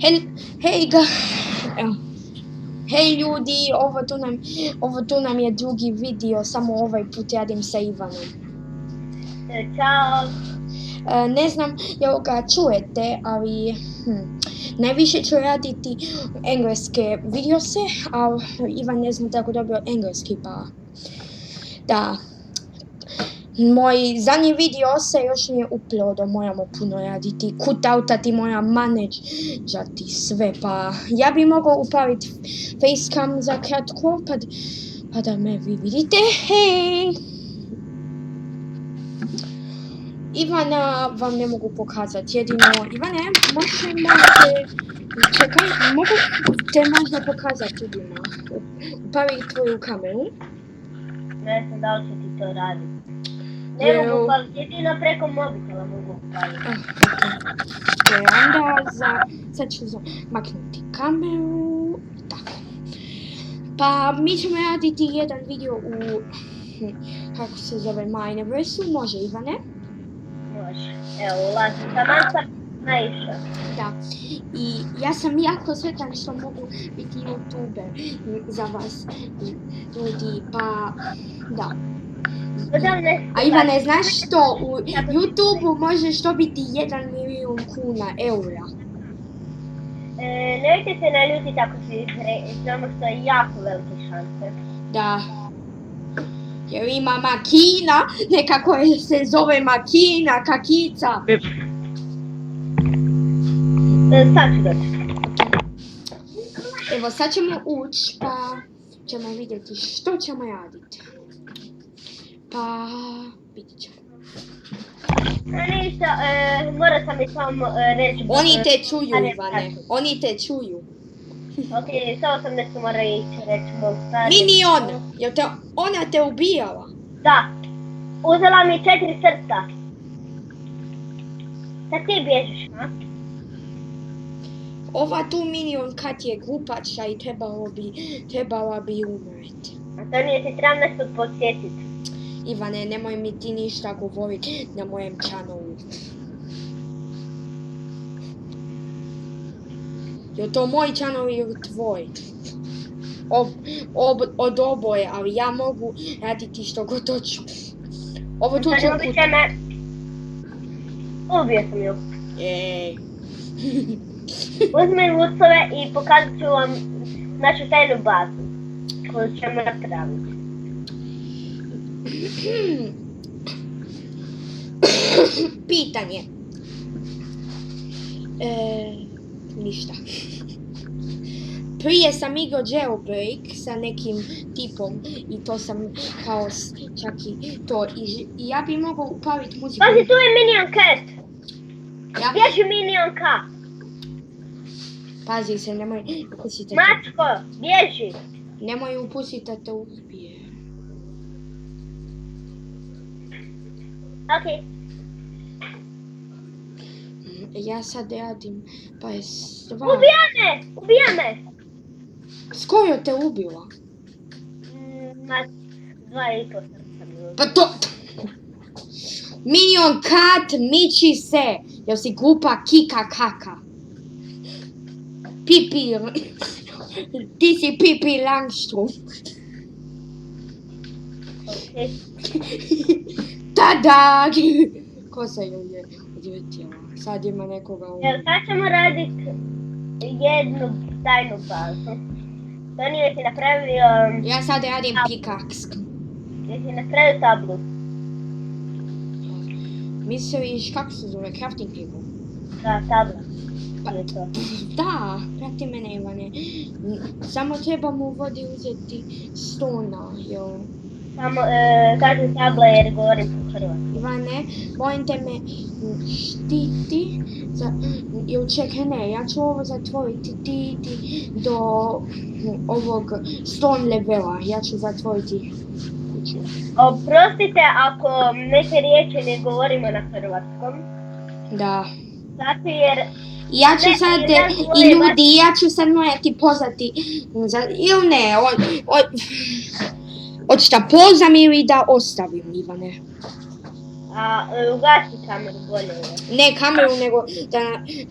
Hej, hej ljudi, ovo tu nam je drugi video, samo ovaj put radim sa Ivanom. Ćao. Ne znam jel ga čujete, ali najviše ću raditi engleske videose, ali Ivan ne zna tako dobro engleski, pa da. Moj zadnji video se još nije uploadao, moramo puno raditi, cutautati, moram maneđati sve, pa ja bi mogao upaliti facecam za kratko, pa da me vi vidite. Hej! Ivana vam ne mogu pokazati, jedino Ivane, možete, čekaj, mogu te možda pokazati ljudima, upali tvoju kameru. Ne znam da li će ti to raditi. Ne mogu upaliti, jedino preko mobitela mogu upaliti. Onda sad ću maknuti kameru, tako. Pa mi ćemo raditi jedan video u, kako se zove, Mineverse-u, može Ivane? Može, evo ulazim, taman sam naišla. Da. I ja sam jako sretan što mogu biti youtuber za vas ljudi, pa da. A Ivane, znaš što? U YouTubeu možeš dobiti 1 milion kuna, eura. Nemojte se naljutiti ako se znamo što je jako velike šanse. Da. Jer ima makina, nekako se zove makina, kakica. Sad ću doći. Evo sad ćemo ući, pa ćemo vidjeti što ćemo raditi. Pa vidit ćemo. Ništa, mora sam mi samo reći... Oni te čuju, Ivane, oni te čuju. Ok, samo sam nešto mora ići reći mog stari. Minion, jel te ona te ubijala? Da, uzela mi 4 srca. Sad ti bježiš, a? Ova tu Minion kad je glupača i trebala bi umreti. A to nije ti trebam nešto podsjetiti. Ivane, nemoj mi ti ništa govoriti na mojem channelu. Je to moj channel ili tvoj? Od oboje, ali ja mogu raditi što god hoću. Ovo tu ću... Ubio sam ju. Jej. Uzmem vucove i pokazat ću vam našu tajnu bazu koju ćemo napraviti. Pitanje. Ništa. Prije sam igrao jailbreak sa nekim tipom i to sam kao čak i to i ja bi mogao upaliti muziku. Pazi, tu je Minion Cat! Ja? Bježi Minion Cat! Pazi se, nemoj upustiti. Mačko, bježi! Nemoj upustiti da te ubije. Ok. Ja sad radim, pa je stvar... Ubija me! S kojoj te ubila? Ma, 2,5 srca. Pa to... Minion Cat, miči se! Jel si glupa kika kaka? Pipi... Ti si Pipi Langstrom. Ok. Tada! Ko se joj je odvjetila? Sad ima nekoga u... Evo, sad ćemo raditi jednu tajnu bazu. To nije ti napravio... Ja sad radim pickaxe. Jesi napravio tablu? Misliš kako se zove? Crafting table? Da, tabla. Da, prati mene Ivane. Samo trebamo u vodi uzeti stona, jel? Samo kažem tabla jer govorim po hrvatskom. Ivane, molim te me štiti, jel čekaj ne, ja ću ovo zatvoriti ti do ovog stone levela, ja ću zatvoriti kuću. Oprostite ako neke riječi ne govorimo na hrvatskom. Da. Zato jer... Ja ću sad, i ljudi, ja ću sad morati pozvati, ili ne, od šta pozam ili da ostavim, Ivane? A ugasi kameru bolje. Ne kameru, nego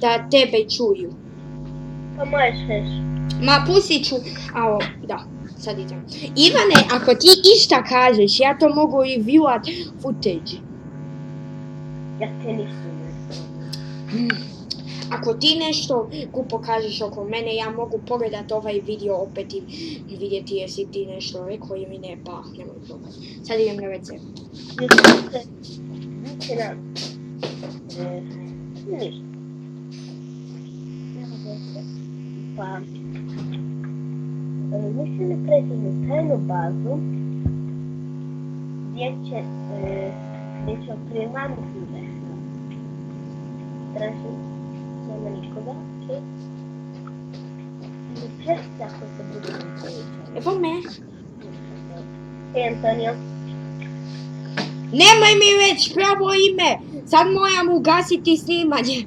da tebe čuju. Pa možeš reći. Ma pustit ću, da, sad idem. Ivane, ako ti išta kažeš, ja to mogu i viewat footage. Ja te ništa ne. Ako ti nešto glupo kažeš oko mene, ja mogu pogledat ovaj video opet i vidjeti jesi ti nešto rekao ili ne, pa nemoj probati. Sad idem na WC. Ništa. Pa, mislim da pređemo tajnu bazu gdje će primamiti nešto. Tražim, nema nikoga, okej. I češće ako se bude pričati. Evo me. Hej Antonio. Nemoj mi reći pravo ime, sad moram ugasiti snimanje.